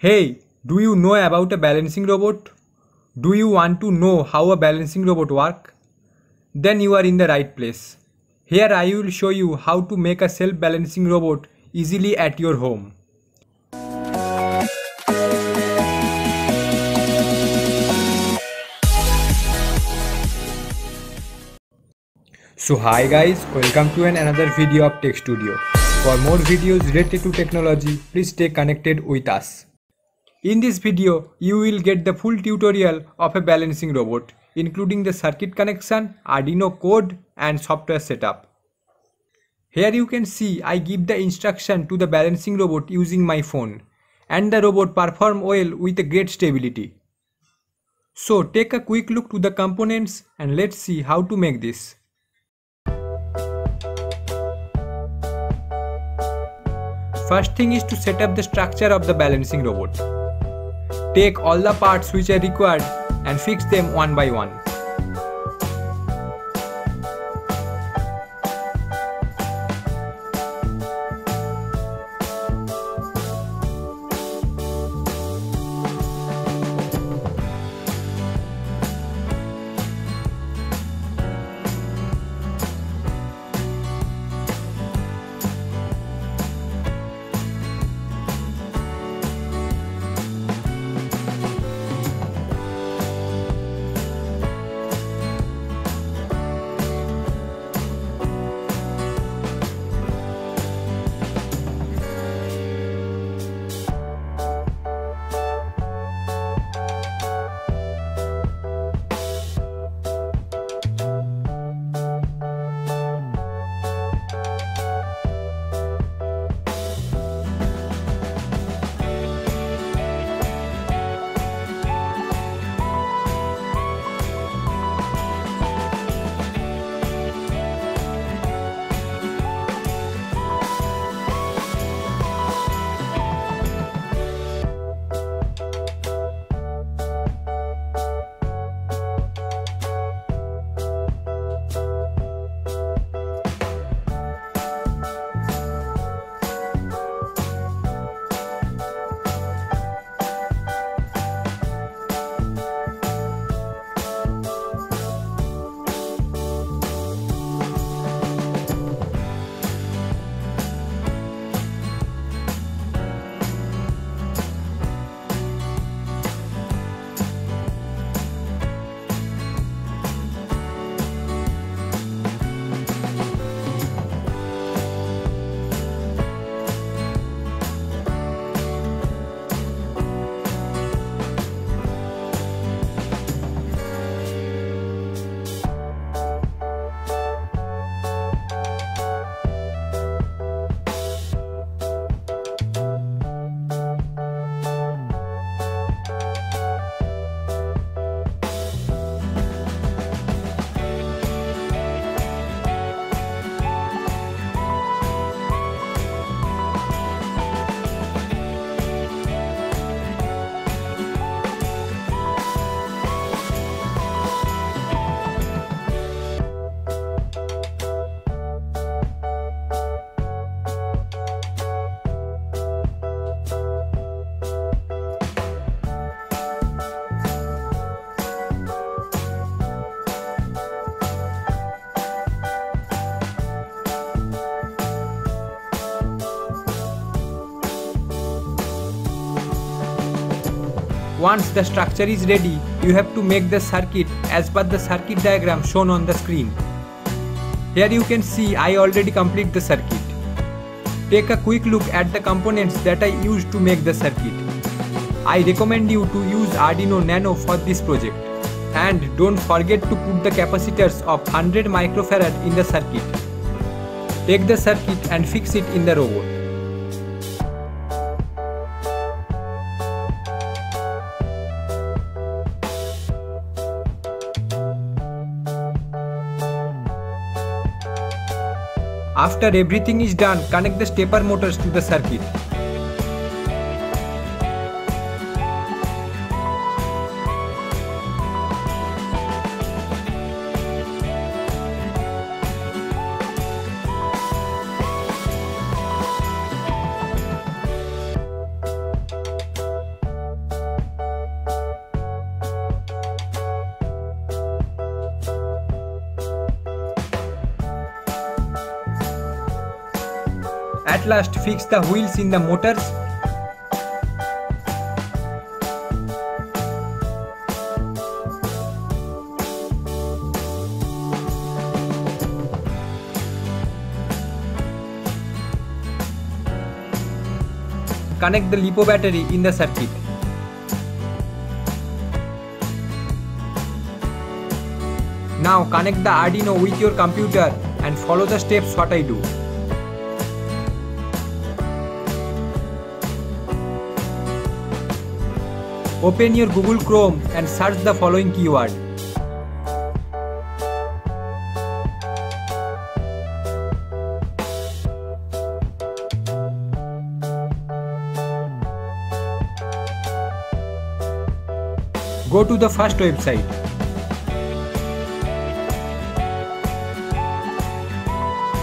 Hey, do you know about a balancing robot? Do you want to know how a balancing robot works? Then you are in the right place. Here I will show you how to make a self-balancing robot easily at your home. So hi guys, welcome to another video of Tech Studio. For more videos related to technology, please stay connected with us. In this video, you will get the full tutorial of a balancing robot, including the circuit connection, Arduino code and software setup. Here you can see I give the instruction to the balancing robot using my phone, and the robot perform well with a great stability. So take a quick look to the components and let's see how to make this. First thing is to set up the structure of the balancing robot. Take all the parts which are required and fix them one by one. Once the structure is ready, you have to make the circuit as per the circuit diagram shown on the screen. Here you can see I already complete the circuit. Take a quick look at the components that I used to make the circuit. I recommend you to use Arduino Nano for this project. And don't forget to put the capacitors of 100 microfarad in the circuit. Take the circuit and fix it in the robot. After everything is done, connect the stepper motors to the circuit. at last fix the wheels in the motors. Connect the LiPo battery in the circuit. Now connect the Arduino with your computer and follow the steps what I do. Open your Google Chrome and search the following keyword. Go to the first website.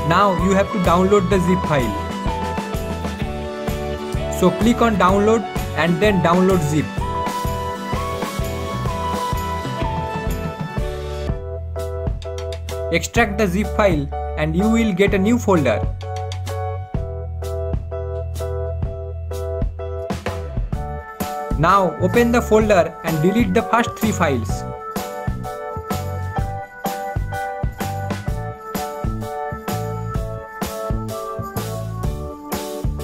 Now you have to download the zip file. So click on download and then download zip. Extract the zip file and you will get a new folder. Now open the folder and delete the first 3 files.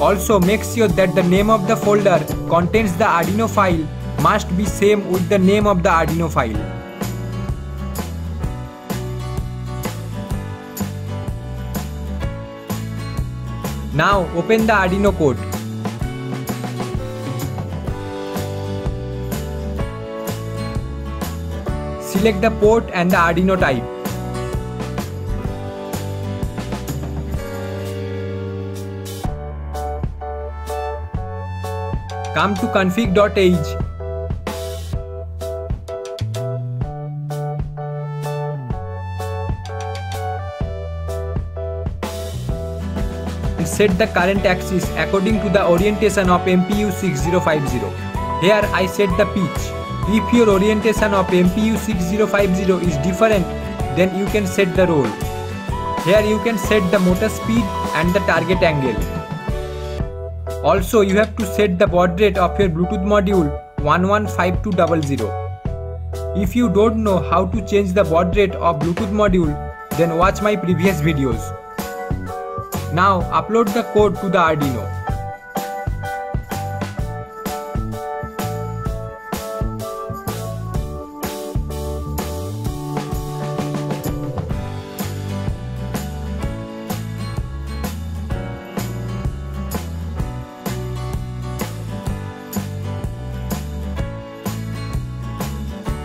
Also make sure that the name of the folder contains the Arduino file must be same with the name of the Arduino file. Now open the Arduino code. Select the port and the Arduino type. Come to config.h. Set the current axis according to the orientation of MPU 6050. Here I set the pitch. If your orientation of MPU 6050 is different, then you can set the roll. Here you can set the motor speed and the target angle. Also you have to set the baud rate of your Bluetooth module 115200. If you don't know how to change the baud rate of Bluetooth module, then watch my previous videos. Now upload the code to the Arduino.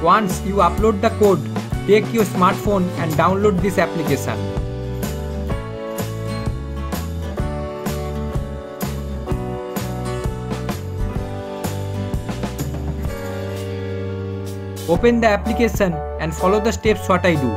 Once you upload the code, take your smartphone and download this application. Open the application and follow the steps what I do.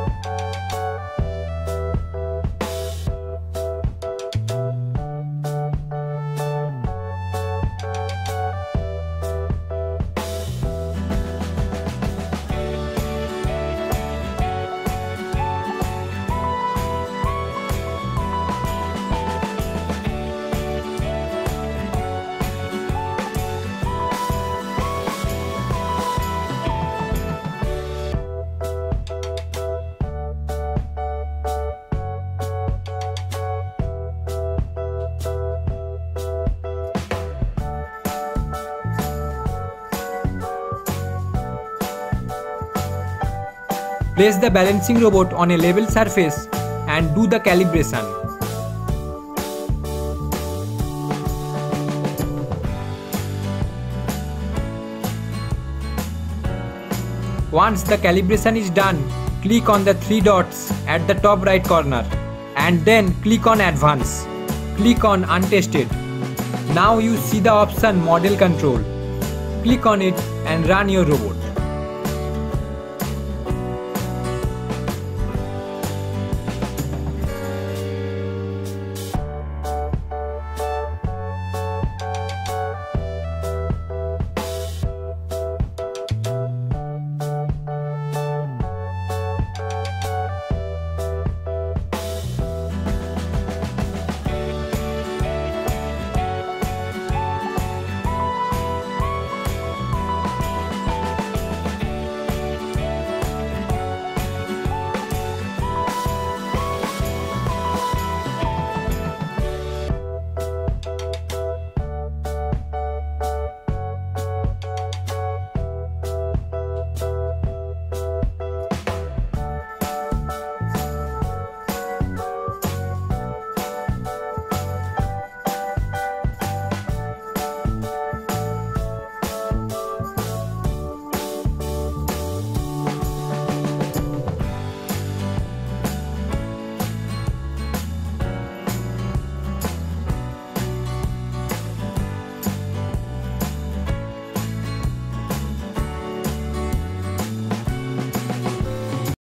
Place the balancing robot on a level surface and do the calibration. Once the calibration is done, click on the 3 dots at the top right corner and then click on Advance. Click on Untested. Now you see the option Model Control. Click on it and run your robot.